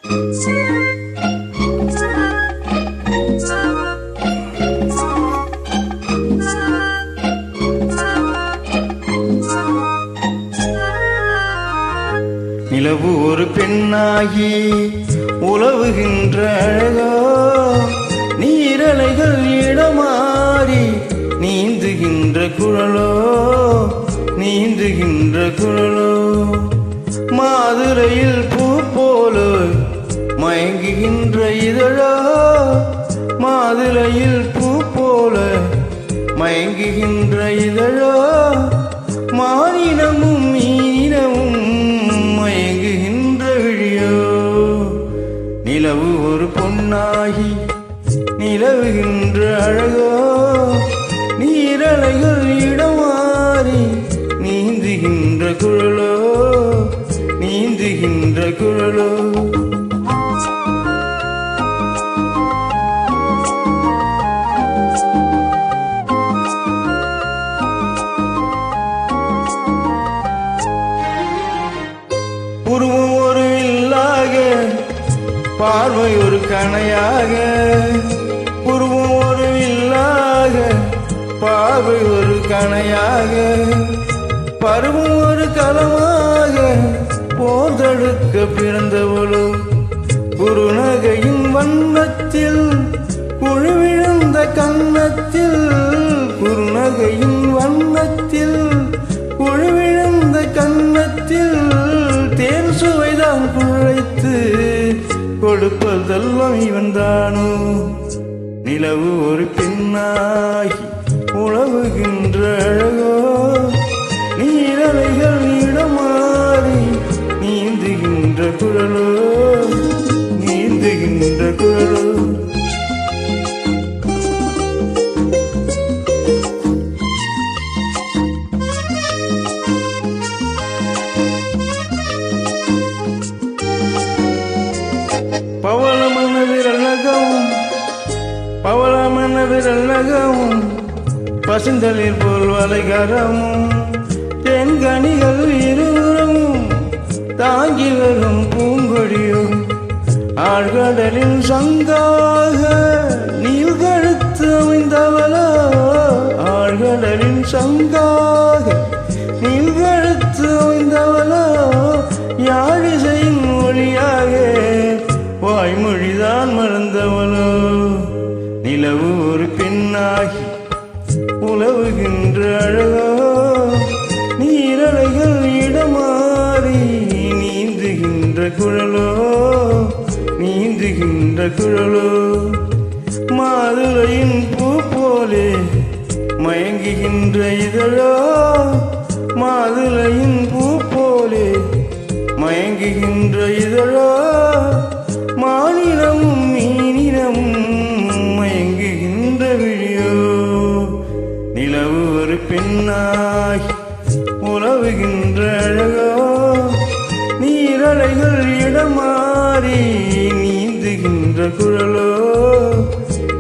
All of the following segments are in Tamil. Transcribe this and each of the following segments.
நிலவு ஒரு பெண்ணாகி உலவுகின்ற அழகோ, நீரலைகள் இடமாறி நீந்துகின்ற குழலோ, நீந்துகின்ற குழலோ. மாதுளையில் பூ போல மயங்குகின்ற இதழோ, மாதுளையில் பூ போல மயங்குகின்ற இதழோ. மானினமும் மீனினமும் மயங்குகின்ற விழியோ. நிலவு ஒரு பொன்னாகி நிலவுகின்ற அழகோ, நீரலைகள் இடமாறி நீந்துகின்ற குழலோ, நீந்துகின்ற குழலோ. உருவம் ஒரு வில்லாக, பார்வை ஒரு கணையாக. உருவம் ஒரு வில்லாக, பார்வை ஒரு கணையாக. பருவம் ஒரு களமாக, போர் தடுக்க பிறந்தவளோ. குருநகையின் வண்ணத்தில் குழுவிழுந்த கன்னத்தில், குருநகையின் வண்ணத்தில் குழுவிழுந்த கன்னத்தில் தேன் சுவைதான் குழைத்து கொடுப்பதெல்லாம் இவன்தானோ. நிலவு ஒரு பெண்ணாகி உழவுகின்ற அழகோ, நீரலைகள் இடமாறி நீந்துகின்ற குழலோ, நீந்துகின்ற குழலோ. பவளமன விரலகவும் பவளமன விரலகவும், பசுந்தளிர் போல் வளைகரமும், தென்கனிகள் இருபுறமும் தாங்கி வரும் பூங்கொடியும். ஆழ்கடலின் சங்காக நீள்கழுத்து அமைந்தவளோ, ஆழ்கடலின் சங்காக நீள்கழுத்து அமைந்தவளோ. யாழிசையின் மொழியாக வாய்மொழிதான் மறந்தவளோ. நிலவு ஒரு பெண்ணாகி உலவுகின்ற அழகோ, நீரலைகள் இடமாறி நீந்துகின்ற குழலோ, நீந்துகின்ற குழலோ. மாதுளையின் பூ போலே மயங்குகின்ற இதழோ, மாதுளையின் பூ போலே மயங்குகின்ற இதழோ. மானினமும் மீனினமும் மயங்குகின்ற விழியோ. நிலவு ஒரு பெண்ணாகி உலவுகின்ற அழகோ, நீரலைகள் இடமாறி நீந்துகின்ற குழலோ,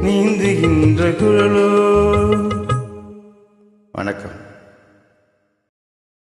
நீந்துகின்ற குழலோ. வணக்கம்.